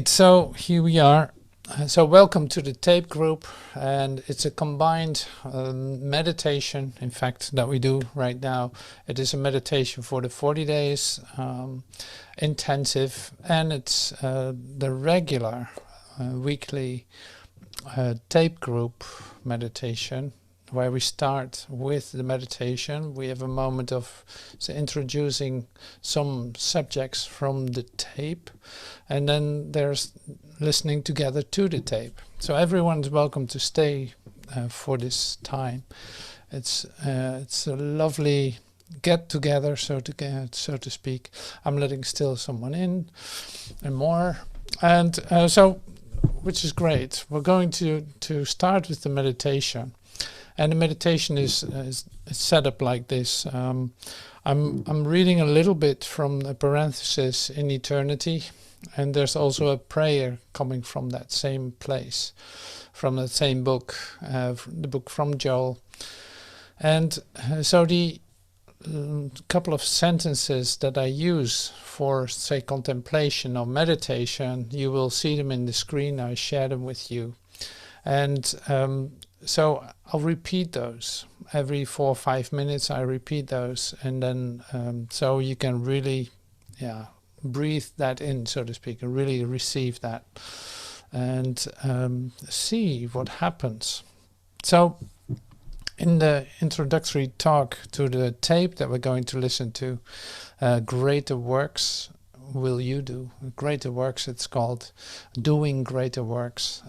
Great, so here we are. So welcome to the tape group, and it's a combined meditation, in fact, that we do right now. It is a meditation for the 40 days intensive, and it's the regular weekly tape group meditation, where we start with the meditation. We have a moment of introducing some subjects from the tape, and then there's listening together to the tape. So everyone's welcome to stay for this time. It's a lovely get together, so to speak. I'm letting still someone in and more, and so which is great. We're going to start with the meditation. And the meditation is set up like this. I'm reading a little bit from A Parenthesis in Eternity, and there's also a prayer coming from that same place, from that same book, the book from Joel. And so the couple of sentences that I use for, say, contemplation or meditation, you will see them in the screen. I share them with you. And so I'll repeat those every 4 or 5 minutes. I repeat those, and then so you can really, breathe that in, so to speak, and really receive that, and see what happens. So, in the introductory talk to the tape that we're going to listen to, Greater Works Will You Do? Greater Works, it's called, Doing Greater Works.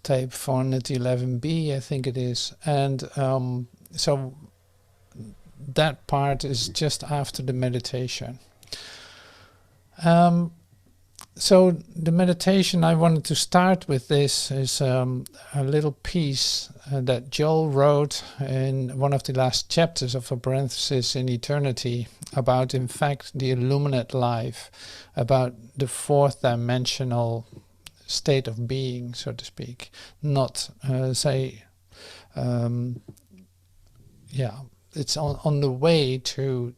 Tape 411B, I think it is, and so that part is just after the meditation. So the meditation I wanted to start with this is a little piece that Joel wrote in one of the last chapters of A Parenthesis in Eternity about, in fact, the illuminate life, about the fourth dimensional state of being, so to speak, not it's on the way to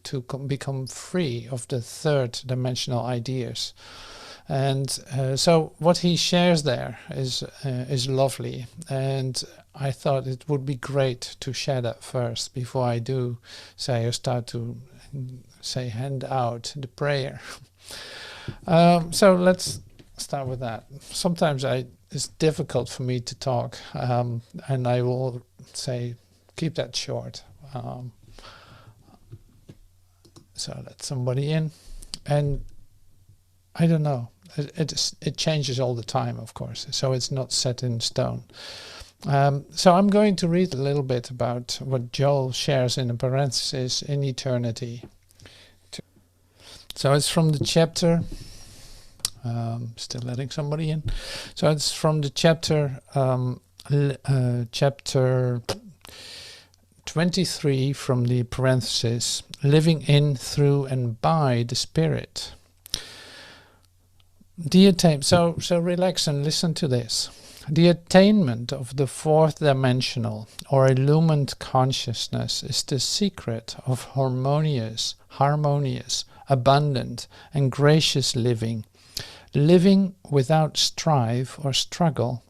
become free of the third dimensional ideas. And so what he shares there is lovely, and I thought it would be great to share that first before I do start to hand out the prayer. So let's start with that. Sometimes it's difficult for me to talk, and I will keep that short. So let somebody in, and I don't know. It changes all the time, of course. So it's not set in stone. So I'm going to read a little bit about what Joel shares in A Parenthesis in Eternity. So it's from the chapter. Still letting somebody in. So it's from the chapter 23 from the parenthesis, Living in, Through and By the Spirit. So relax and listen to this. The attainment of the fourth dimensional or illumined consciousness is the secret of harmonious, abundant and gracious living without strife or struggle,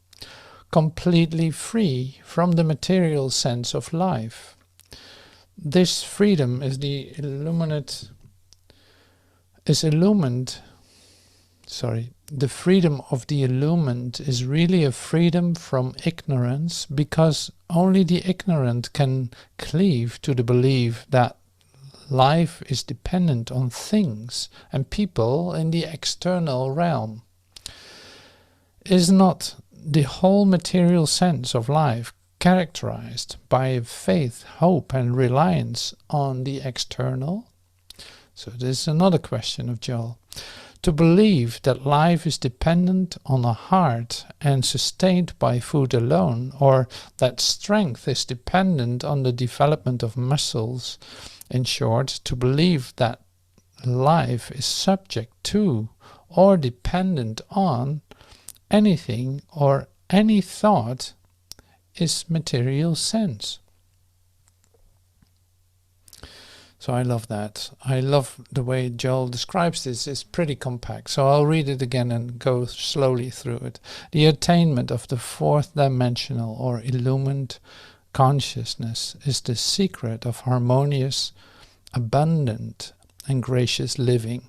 completely free from the material sense of life. This freedom is the the freedom of the illumined is really a freedom from ignorance, because only the ignorant can cleave to the belief that life is dependent on things and people in the external realm. Is not the whole material sense of life characterized by faith, hope and reliance on the external? So this is another question of Joel. To believe that life is dependent on a heart and sustained by food alone, or that strength is dependent on the development of muscles. In short, to believe that life is subject to or dependent on anything or any thought is material sense. So I love that. I love the way Joel describes this. It's pretty compact. So I'll read it again and go slowly through it. The attainment of the fourth dimensional or illumined consciousness is the secret of harmonious, abundant, and gracious living.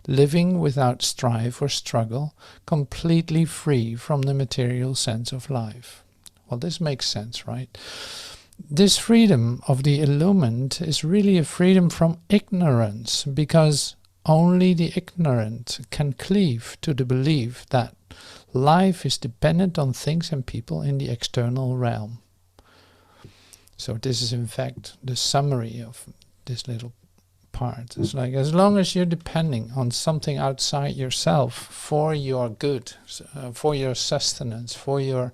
Living without strife or struggle, completely free from the material sense of life. Well, this makes sense, right? This freedom of the illumined is really a freedom from ignorance, because only the ignorant can cleave to the belief that life is dependent on things and people in the external realm. So this is in fact the summary of this little part. It's like, as long as you're depending on something outside yourself for your good, for your sustenance, for your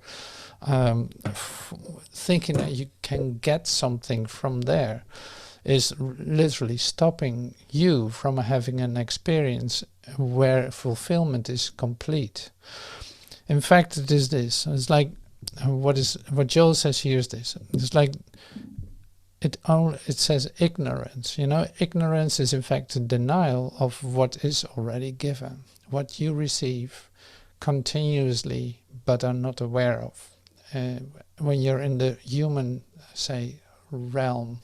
thinking that you can get something from there, is literally stopping you from having an experience where fulfillment is complete. In fact, it is this. It's like what Joel says here is this. It's like it says ignorance. You know, ignorance is in fact a denial of what is already given, what you receive continuously but are not aware of. When you're in the human, say, realm.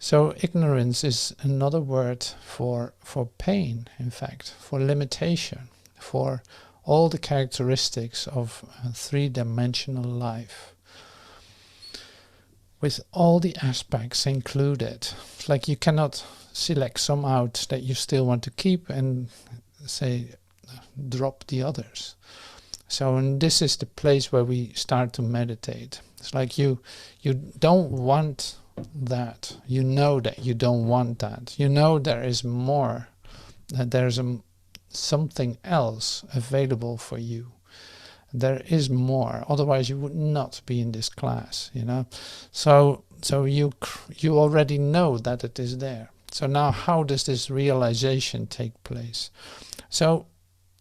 So ignorance is another word for pain, in fact, for limitation, for all the characteristics of three-dimensional life, with all the aspects included. It's like you cannot select some out that you still want to keep and, say, drop the others. So, and this is the place where we start to meditate. It's like you don't want that. You know that you don't want that. You know there is more, that there's something else available for you. There is more. Otherwise, you would not be in this class. You know, so you already know that it is there. So now, how does this realization take place? So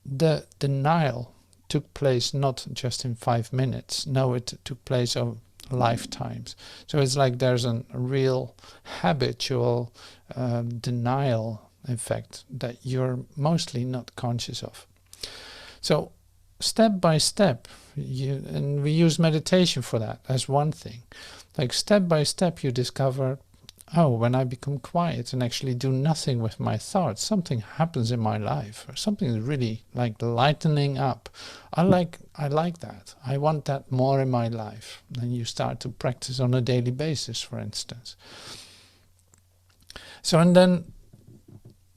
the denial took place not just in 5 minutes. No, it took place over lifetimes. So it's like there's a real habitual denial, in fact, that you're mostly not conscious of. So step by step, and we use meditation for that as one thing. Like step by step you discover, oh, when I become quiet and actually do nothing with my thoughts, something happens in my life, or something is really like lightening up. I like that. I want that more in my life. And you start to practice on a daily basis, for instance. So, and then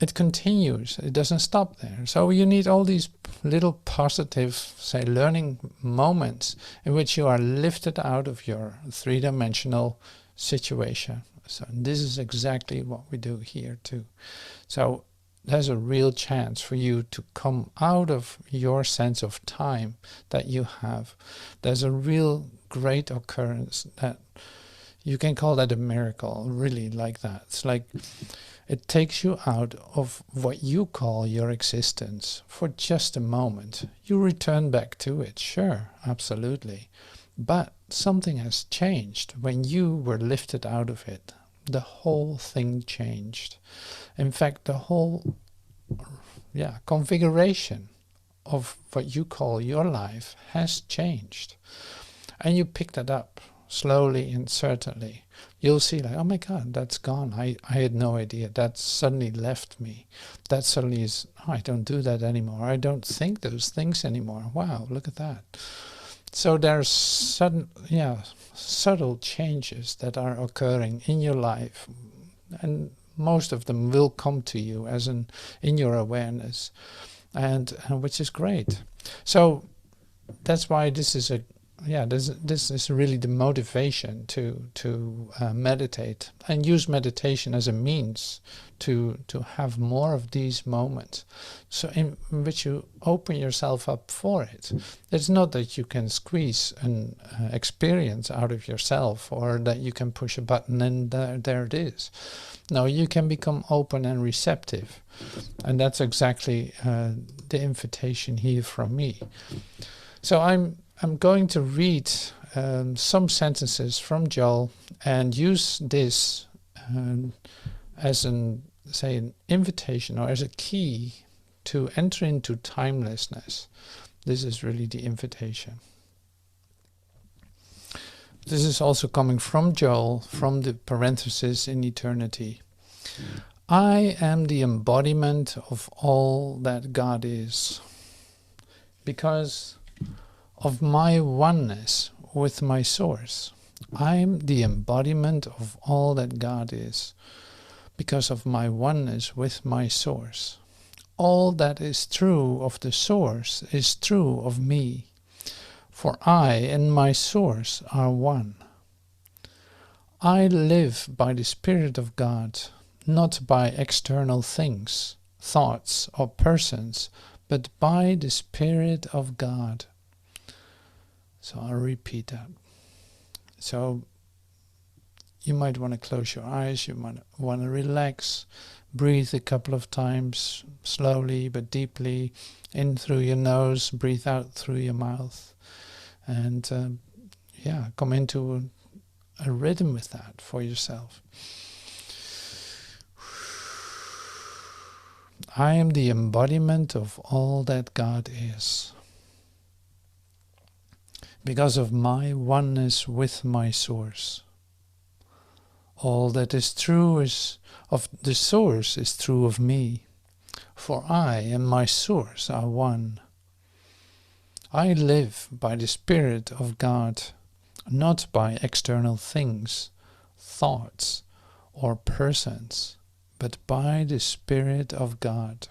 it continues. It doesn't stop there. So you need all these little positive, say, learning moments in which you are lifted out of your three-dimensional situation. So this is exactly what we do here too. So there's a real chance for you to come out of your sense of time that you have. There's a real great occurrence that you can call that a miracle, really, like that. It's like it takes you out of what you call your existence for just a moment. You return back to it, sure, absolutely. But something has changed when you were lifted out of it. The whole thing changed. In fact, the whole configuration of what you call your life has changed. And you pick that up slowly and certainly. You'll see like, oh my God, that's gone. I had no idea. That suddenly left me. That suddenly is, oh, I don't do that anymore. I don't think those things anymore. Wow, look at that. So there's subtle changes that are occurring in your life, and most of them will come to you as in your awareness, and which is great. So that's why this is this is really the motivation to meditate and use meditation as a means to have more of these moments, so in which you open yourself up for it. It's not that you can squeeze an experience out of yourself, or that you can push a button and there it is. No, you can become open and receptive, and that's exactly the invitation here from me. So I'm going to read some sentences from Joel and use this as an invitation or as a key to enter into timelessness. This is really the invitation. This is also coming from Joel, from the parenthesis in eternity. I am the embodiment of all that God is, because of my oneness with my source. I am the embodiment of all that God is, because of my oneness with my source. All that is true of the source is true of me, for I and my source are one. I live by the Spirit of God, not by external things, thoughts, or persons, but by the Spirit of God. So I'll repeat that. So you might want to close your eyes, you might want to relax, breathe a couple of times, slowly but deeply, in through your nose, breathe out through your mouth, and come into a rhythm with that for yourself. I am the embodiment of all that God is, because of my oneness with my source. All that is true is of the source is true of me, for I and my source are one. I live by the Spirit of God, not by external things, thoughts, or persons, but by the Spirit of God.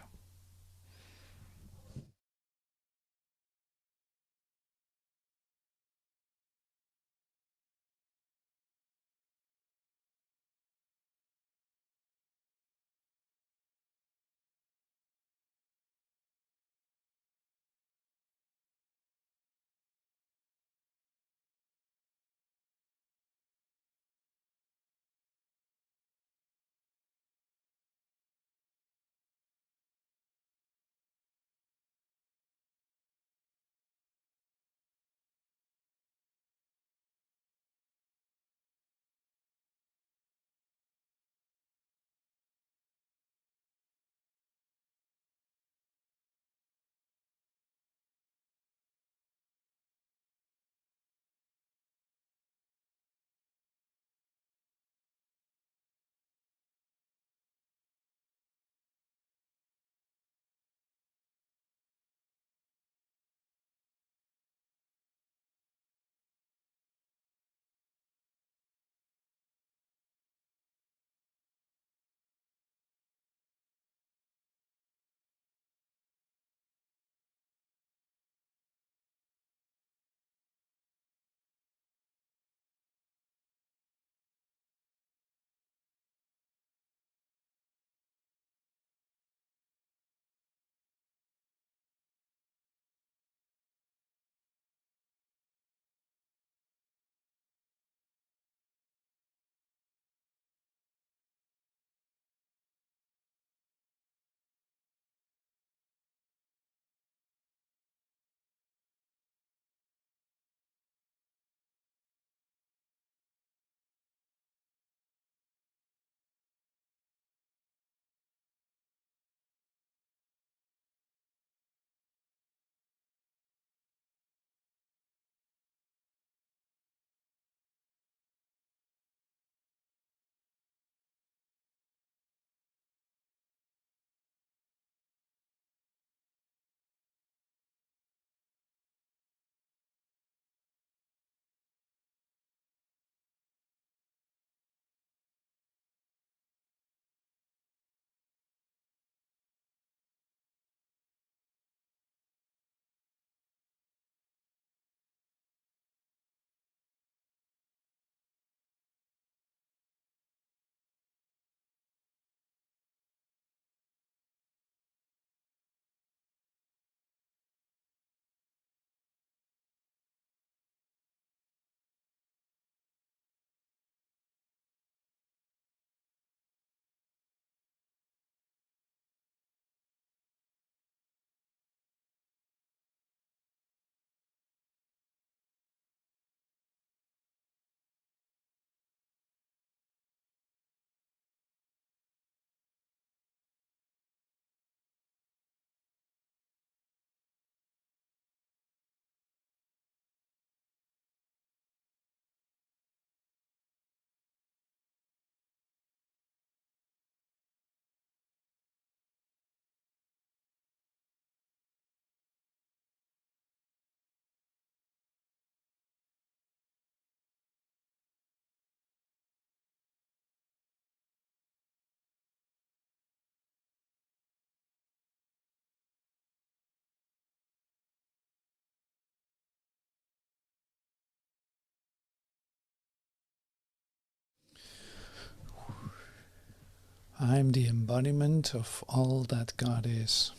I am the embodiment of all that God is,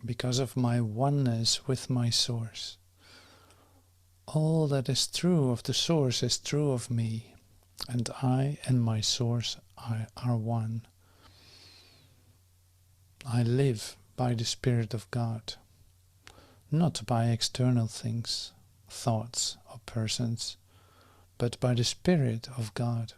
because of my oneness with my source. All that is true of the source is true of me, and I and my source are one. I live by the Spirit of God, not by external things, thoughts, or persons, but by the Spirit of God.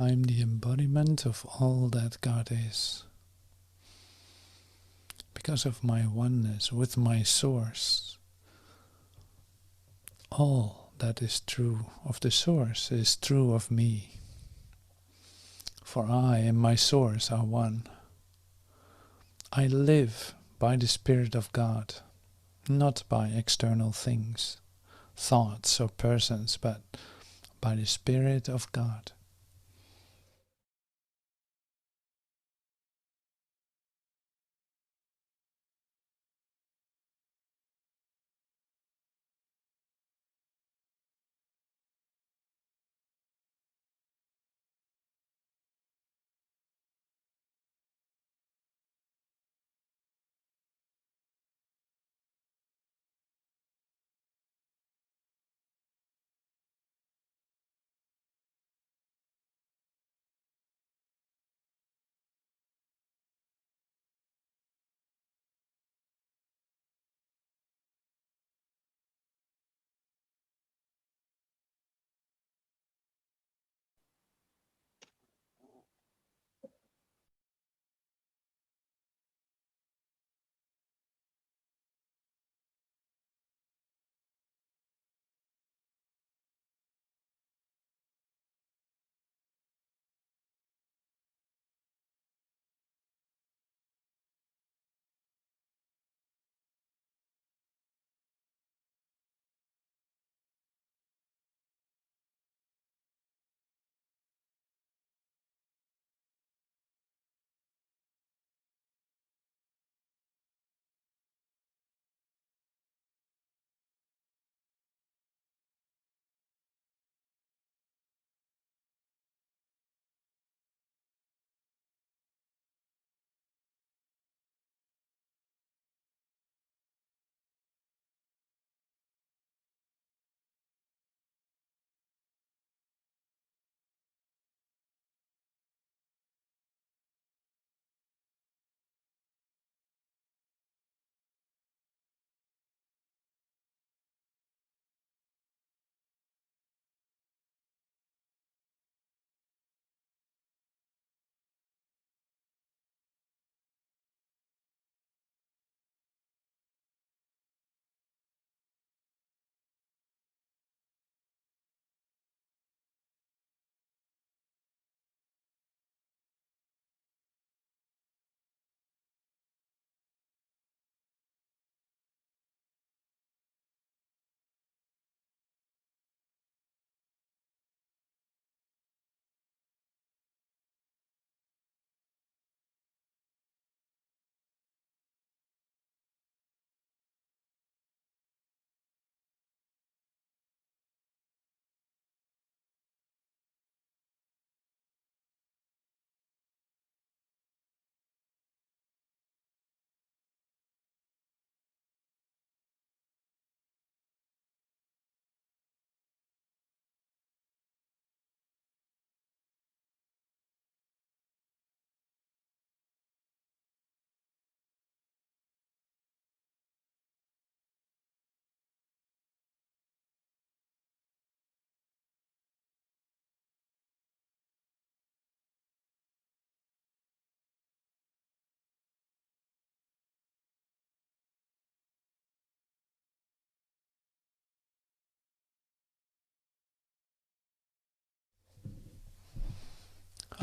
I am the embodiment of all that God is, because of my oneness with my source. All that is true of the source is true of me, for I and my source are one. I live by the Spirit of God, not by external things, thoughts, or persons, but by the Spirit of God.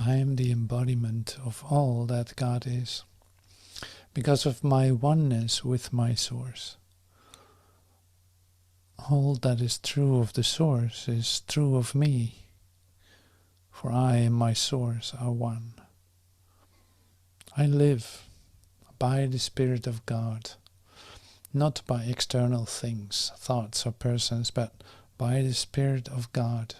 I am the embodiment of all that God is, because of my oneness with my source. All that is true of the source is true of me, for I and my source are one. I live by the Spirit of God, not by external things, thoughts or persons, but by the Spirit of God.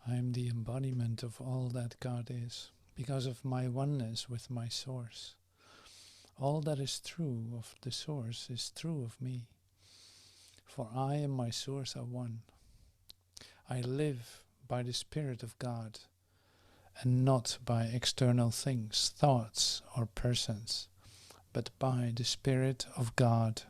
I am the embodiment of all that God is, because of my oneness with my source. All that is true of the source is true of me, for I and my source are one. I live by the Spirit of God, and not by external things, thoughts or persons, but by the Spirit of God.